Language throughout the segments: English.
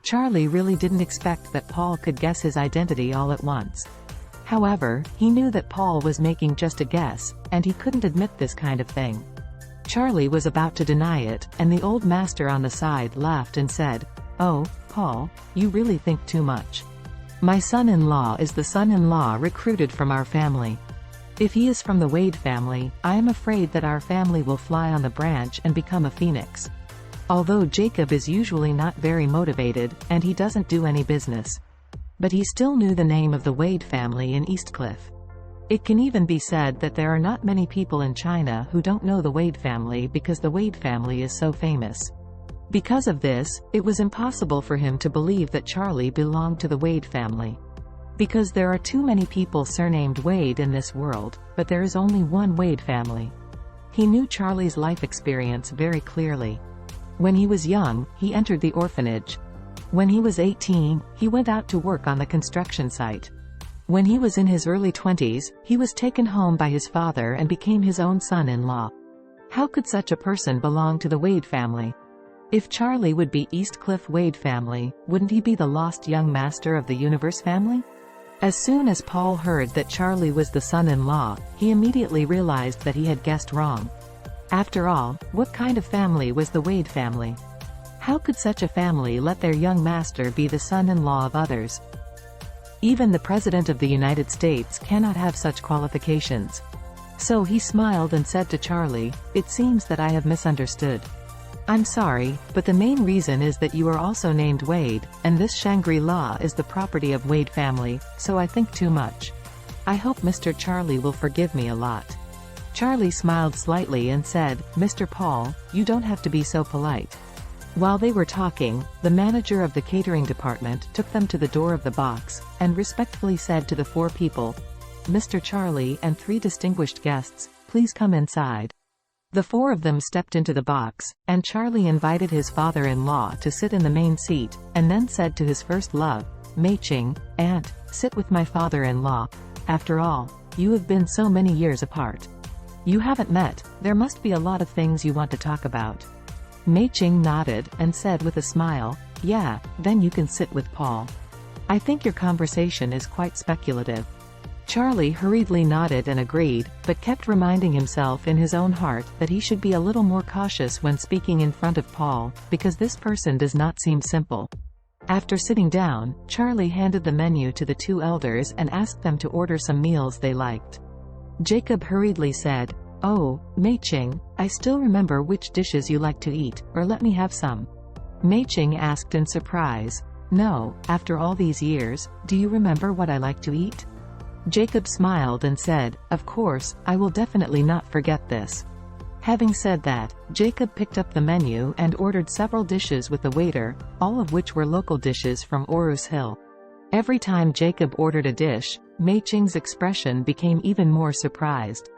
Charlie really didn't expect that Paul could guess his identity all at once. However, he knew that Paul was making just a guess, and he couldn't admit this kind of thing. Charlie was about to deny it, and the old master on the side laughed and said, "Oh, Paul, you really think too much. My son-in-law is the son-in-law recruited from our family. If he is from the Wade family, I am afraid that our family will fly on the branch and become a phoenix. Although Jacob is usually not very motivated, and he doesn't do any business. But he still knew the name of the Wade family in Eastcliff. It can even be said that there are not many people in China who don't know the Wade family because the Wade family is so famous. Because of this, it was impossible for him to believe that Charlie belonged to the Wade family. Because there are too many people surnamed Wade in this world, but there is only one Wade family. He knew Charlie's life experience very clearly. When he was young, he entered the orphanage. When he was 18, he went out to work on the construction site. When he was in his early 20s, he was taken home by his father and became his own son-in-law. How could such a person belong to the Wade family? If Charlie would be Eastcliff Wade family, wouldn't he be the lost young master of the universe family? As soon as Paul heard that Charlie was the son-in-law, he immediately realized that he had guessed wrong. After all, what kind of family was the Wade family? How could such a family let their young master be the son-in-law of others? Even the President of the United States cannot have such qualifications. So he smiled and said to Charlie, "It seems that I have misunderstood. I'm sorry, but the main reason is that you are also named Wade, and this Shangri-La is the property of Wade family, so I think too much. I hope Mr. Charlie will forgive me a lot." Charlie smiled slightly and said, "Mr. Paul, you don't have to be so polite." While they were talking, the manager of the catering department took them to the door of the box, and respectfully said to the 4 people, "Mr. Charlie and 3 distinguished guests, please come inside." The 4 of them stepped into the box, and Charlie invited his father-in-law to sit in the main seat, and then said to his first love, "Mei Ching, Aunt, sit with my father-in-law. After all, you have been so many years apart. You haven't met, there must be a lot of things you want to talk about." Mei Ching nodded, and said with a smile, "Yeah, then you can sit with Paul. I think your conversation is quite speculative." Charlie hurriedly nodded and agreed, but kept reminding himself in his own heart that he should be a little more cautious when speaking in front of Paul, because this person does not seem simple. After sitting down, Charlie handed the menu to the 2 elders and asked them to order some meals they liked. Jacob hurriedly said, "Oh, Mei Ching, I still remember which dishes you like to eat, or let me have some." Mei Ching asked in surprise, "No, after all these years, do you remember what I like to eat?" Jacob smiled and said, "Of course, I will definitely not forget this." Having said that, Jacob picked up the menu and ordered several dishes with the waiter, all of which were local dishes from Orus Hill. Every time Jacob ordered a dish, Mei Ching's expression became even more surprised.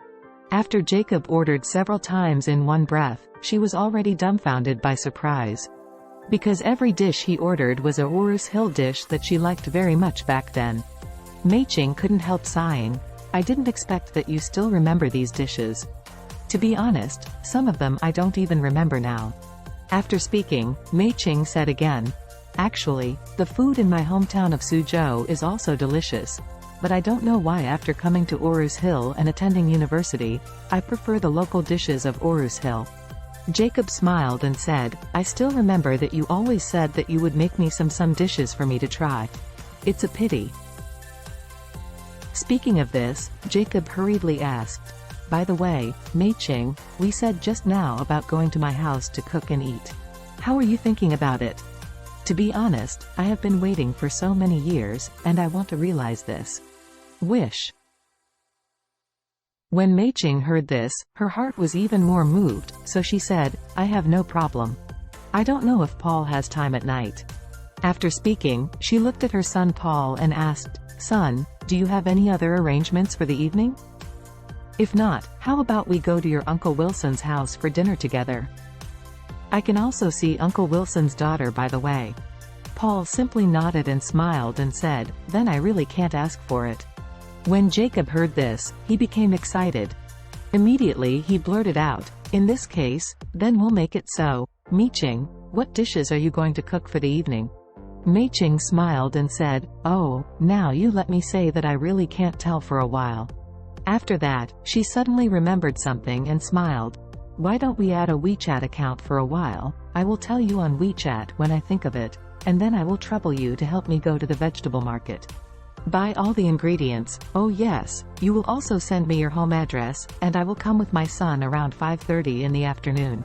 After Jacob ordered several times in one breath, she was already dumbfounded by surprise. Because every dish he ordered was a Orus Hill dish that she liked very much back then. Mei Ching couldn't help sighing, "I didn't expect that you still remember these dishes. To be honest, some of them I don't even remember now." After speaking, Mei Ching said again, "Actually, the food in my hometown of Suzhou is also delicious. But I don't know why after coming to Orus Hill and attending university, I prefer the local dishes of Orus Hill." Jacob smiled and said, "I still remember that you always said that you would make me some dishes for me to try. It's a pity." Speaking of this, Jacob hurriedly asked, "By the way, Mei Ching, we said just now about going to my house to cook and eat. How are you thinking about it? To be honest, I have been waiting for so many years, and I want to realize this wish." When Mei Ching heard this, her heart was even more moved, so she said, "I have no problem. I don't know if Paul has time at night." After speaking, she looked at her son Paul and asked, "Son, do you have any other arrangements for the evening? If not, how about we go to your Uncle Wilson's house for dinner together? I can also see Uncle Wilson's daughter, by the way." Paul simply nodded and smiled and said, "Then I really can't ask for it." When Jacob heard this, he became excited. Immediately he blurted out, "In this case, then we'll make it so. Mei Ching, what dishes are you going to cook for the evening?" Mei Ching smiled and said, "Oh, now you let me say that I really can't tell for a while." After that, she suddenly remembered something and smiled. "Why don't we add a WeChat account for a while? I will tell you on WeChat when I think of it, and then I will trouble you to help me go to the vegetable market. Buy all the ingredients. Oh yes, you will also send me your home address, and I will come with my son around 5:30 in the afternoon."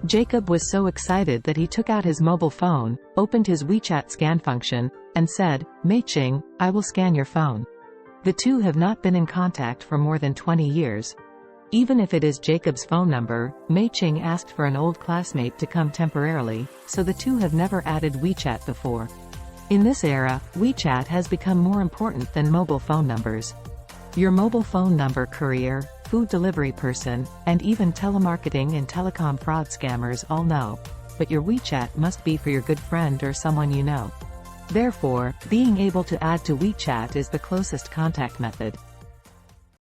Jacob was so excited that he took out his mobile phone, opened his WeChat scan function, and said, "Mei Ching, I will scan your phone." The two have not been in contact for more than 20 years. Even if it is Jacob's phone number, Mei Ching asked for an old classmate to come temporarily, so the two have never added WeChat before. In this era, WeChat has become more important than mobile phone numbers. Your mobile phone number courier, food delivery person, and even telemarketing and telecom fraud scammers all know. But your WeChat must be for your good friend or someone you know. Therefore, being able to add to WeChat is the closest contact method.